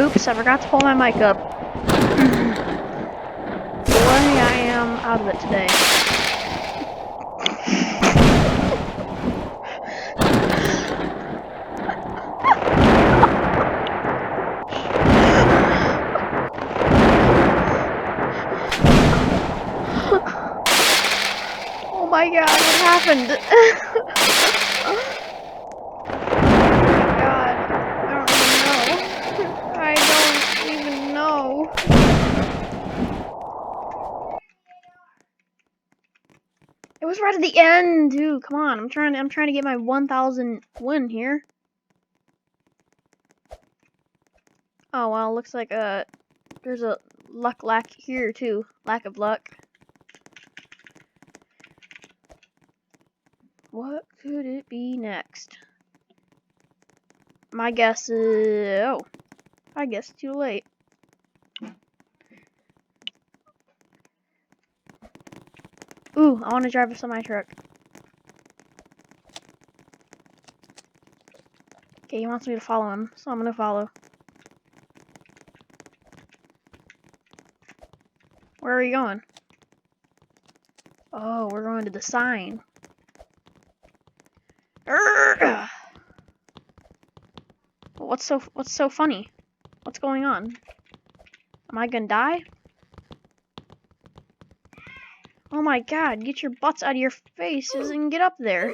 Oops, I forgot to pull my mic up. Boy, I am out of it today. Oh my god, what happened? Oh my god, I don't even know. It was right at the end, dude. Come on, I'm trying to get my 1,000 win here. Oh well, looks like there's a luck lack here too. Lack of luck. What could it be next? My guess is... oh, I guess too late. Ooh, I want to drive a semi-truck. Okay, he wants me to follow him, so I'm gonna follow. Where are we going? Oh, we're going to the sign. Urgh! What's so funny? What's going on? Am I gonna die? Oh my god, get your butts out of your faces and get up there.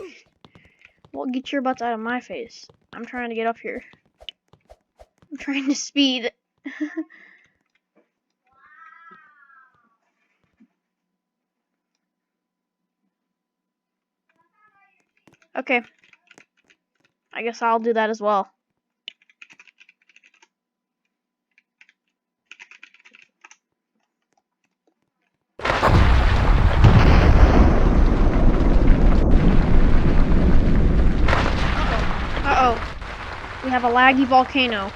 Well, get your butts out of my face. I'm trying to get up here. I'm trying to speed. Okay. I guess I'll do that as well. Uh-oh. We have a laggy volcano.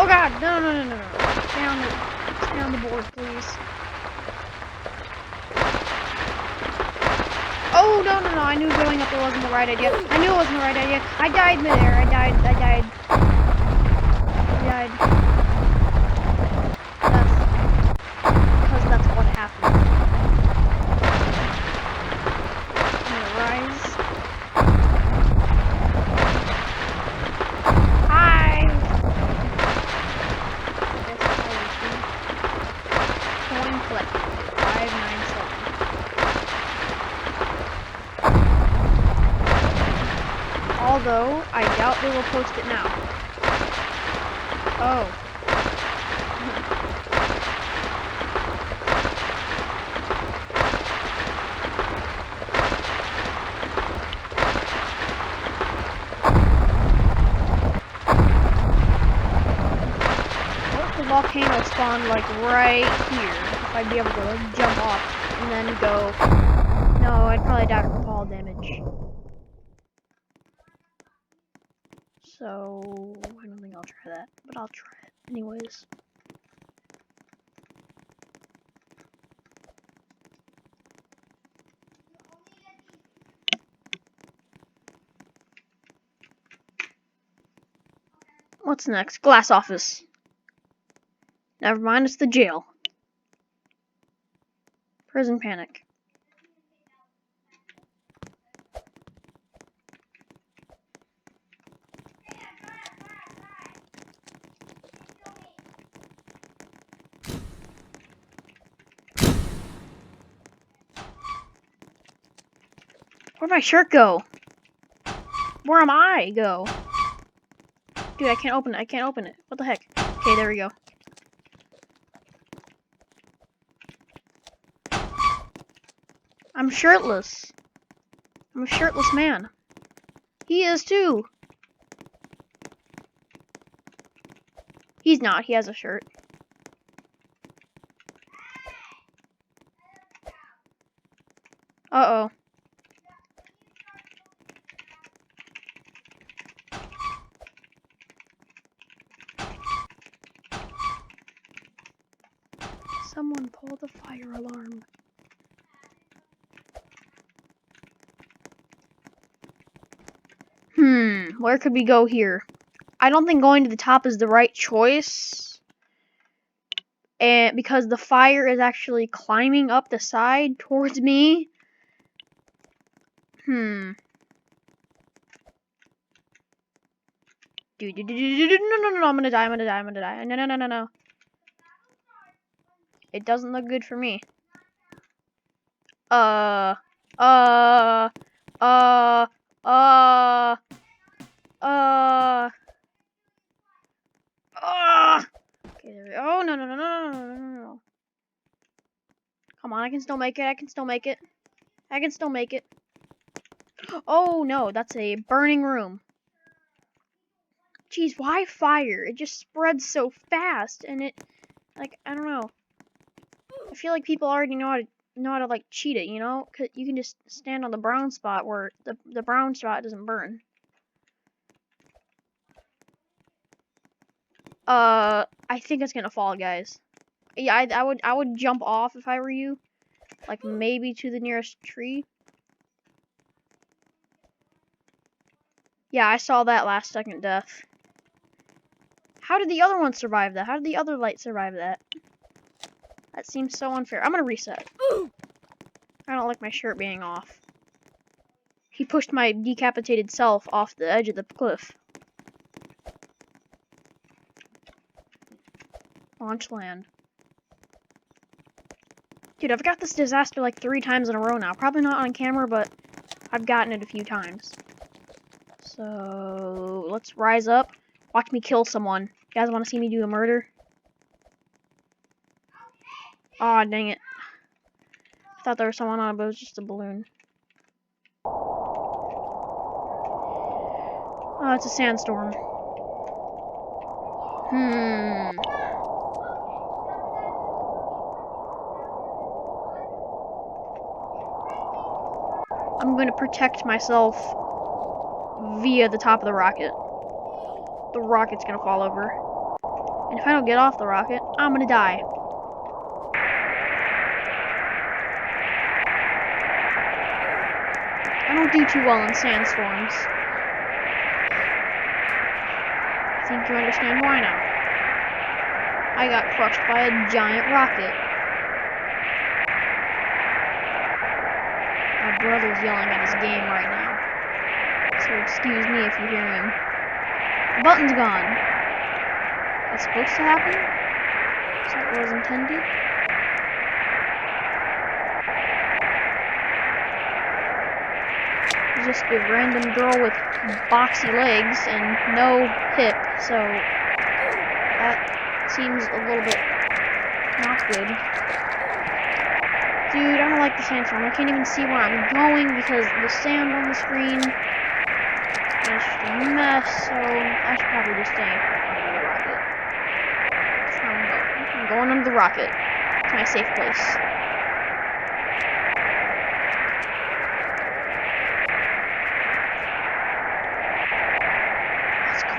Oh god, no. Stay on the board, please. Oh, no, I knew going up there wasn't the right idea. I knew it wasn't the right idea. I died midair. I died. Because that's what happened. I'm gonna rise. Hi! Coin collected. 597. Although, I doubt they will post it now. Oh. What if the volcano spawned like right here? If I'd be able to like, jump off and then go... No, I'd probably die from fall damage. So, I don't think I'll try that, but I'll try it anyways. What's next? Glass office. Never mind, it's the jail. Prison panic. Where'd my shirt go? Where am I go? Dude, I can't open it. What the heck? Okay, there we go. I'm shirtless. I'm a shirtless man. He is too. He's not. He has a shirt. Uh-oh. Someone pull the fire alarm. Where could we go here? I don't think going to the top is the right choice. And because the fire is actually climbing up the side towards me. Dude, no, I'm gonna die, No. It doesn't look good for me. Okay, there we go. Oh, no. Come on, I can still make it. Oh, no, that's a burning room. Jeez, why fire? It just spreads so fast, and it, like, I don't know. I feel like people already know how to like cheat it, you know? 'Cause you can just stand on the brown spot where the brown spot doesn't burn. I think it's gonna fall, guys. Yeah, I would jump off if I were you. Like maybe to the nearest tree. Yeah, I saw that last second death. How did the other one survive that? How did the other light survive that? That seems so unfair. I'm gonna reset. I don't like my shirt being off. He pushed my decapitated self off the edge of the cliff. Launch land. Dude, I've got this disaster like 3 times in a row now. Probably not on camera, but I've gotten it a few times. So, let's rise up. Watch me kill someone. You guys want to see me do a murder? Aw, dang it. I thought there was someone on it, but it was just a balloon. Oh, it's a sandstorm. I'm going to protect myself via the top of the rocket. The rocket's going to fall over. And if I don't get off the rocket, I'm going to die. I don't do too well in sandstorms. I think you understand why now. I got crushed by a giant rocket. My brother's yelling at his game right now. So excuse me if you hear him. The button's gone. That's supposed to happen? Is that what was intended? Just a random girl with boxy legs and no hip, so that seems a little bit not good. Dude, I don't like the sandstorm. I can't even see where I'm going because the sand on the screen is just a mess, so I should probably just stay under the rocket. That's where I'm going. I'm going under the rocket. It's my safe place.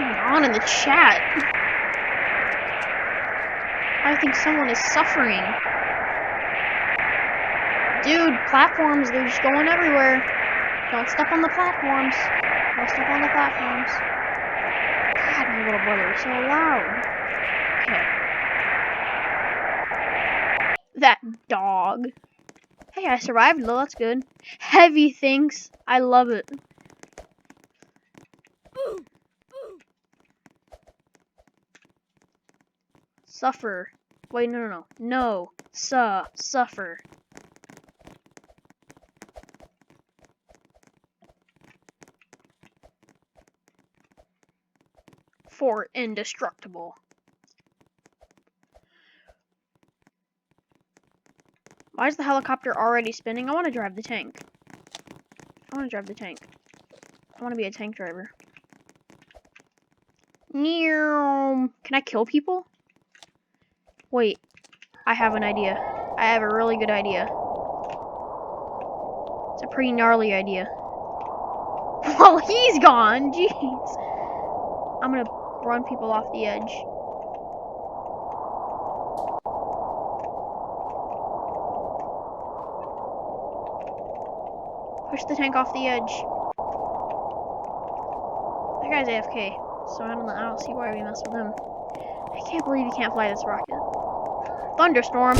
On in the chat. I think someone is suffering. Dude, platforms, they're just going everywhere. Don't step on the platforms. Don't step on the platforms. God, my little brother is so loud. Okay. That dog. Hey, I survived though, that's good. Heavy things. I love it. Suffer. Wait, no. No. Suffer. For indestructible. Why is the helicopter already spinning? I want to drive the tank. I want to be a tank driver. Can I kill people? Wait, I have an idea. I have a really good idea. It's a pretty gnarly idea. Well, he's gone. Jeez. I'm gonna run people off the edge. Push the tank off the edge. That guy's AFK, so I don't see why we mess with him. I can't believe you can't fly this rocket. Thunderstorm.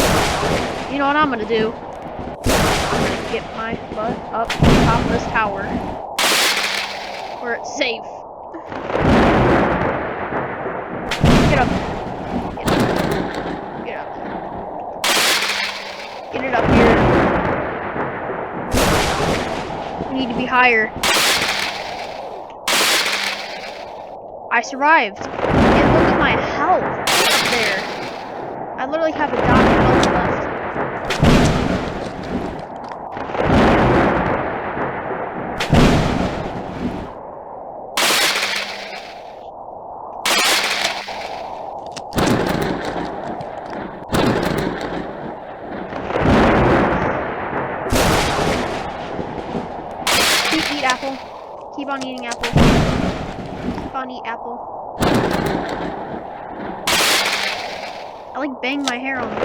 You know what I'm gonna do? I'm gonna get my butt up to the top of this tower where it's safe. Get up. Get up. Get it up here. We need to be higher. I survived. And look at my health up there. I literally have a dot of health left. Eat apple. Keep on eating apple. Keep on eating apple. I like bang my hair on the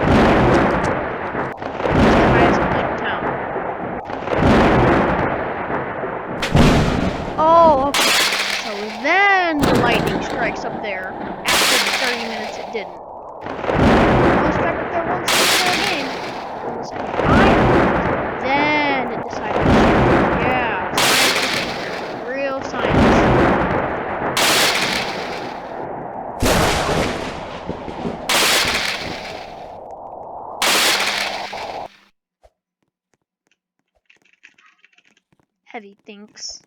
highest point in town. Oh, okay. So then the lightning strikes up there. After the 30 minutes it didn't. I was tracked up there once in the game. On the second time. Then it decided to shoot. Yeah, science. Real science. Heavy thinks.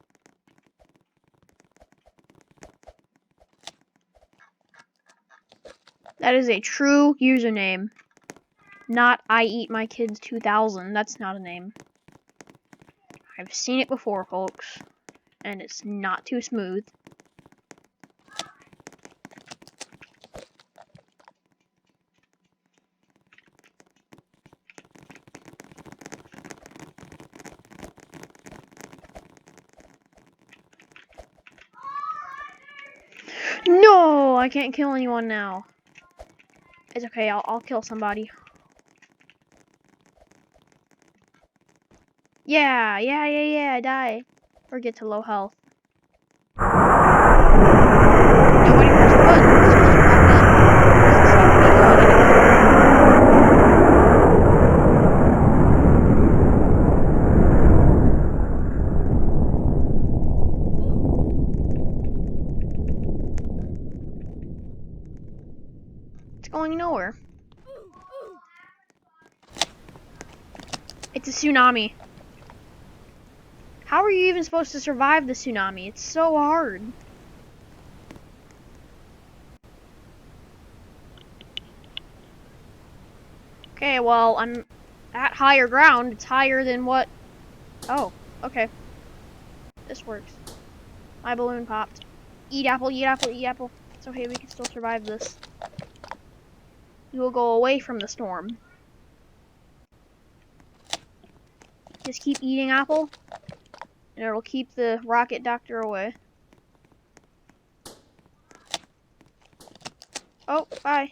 That is a true username. Not I eat my kids 2000. That's not a name. I've seen it before, folks. And it's not too smooth. No, I can't kill anyone now. It's okay, I'll kill somebody. Yeah, die. Or get to low health. Nobody pushed the button, so let's back in. It's going nowhere. It's a tsunami. How are you even supposed to survive the tsunami? It's so hard. Okay, well, I'm at higher ground. It's higher than what... Oh, okay. This works. My balloon popped. Eat apple, eat apple, eat apple. It's okay, we can still survive this. We will go away from the storm. Just keep eating apple, and it'll keep the rocket doctor away. Oh, bye.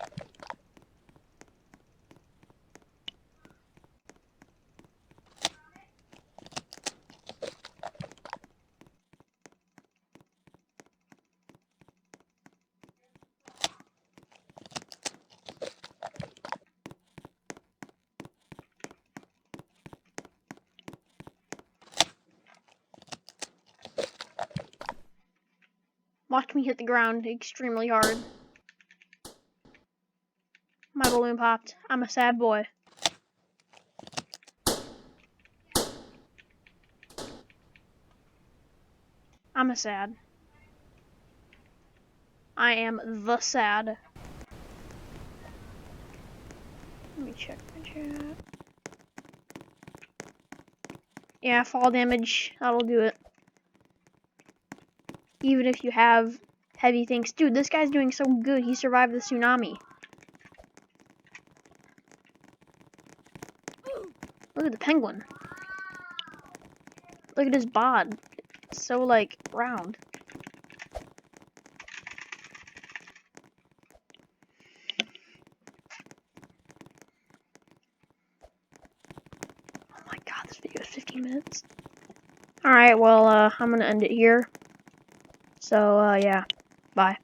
Watch me hit the ground extremely hard. My balloon popped. I'm a sad boy. I'm a sad. I am the sad. Let me check my chat. Yeah, fall damage. That'll do it. Even if you have heavy things. Dude, this guy's doing so good. He survived the tsunami. Look at the penguin. Look at his bod. It's so, like, round. Oh my god, this video is 15 minutes. Alright, well, I'm gonna end it here. So, yeah. Bye.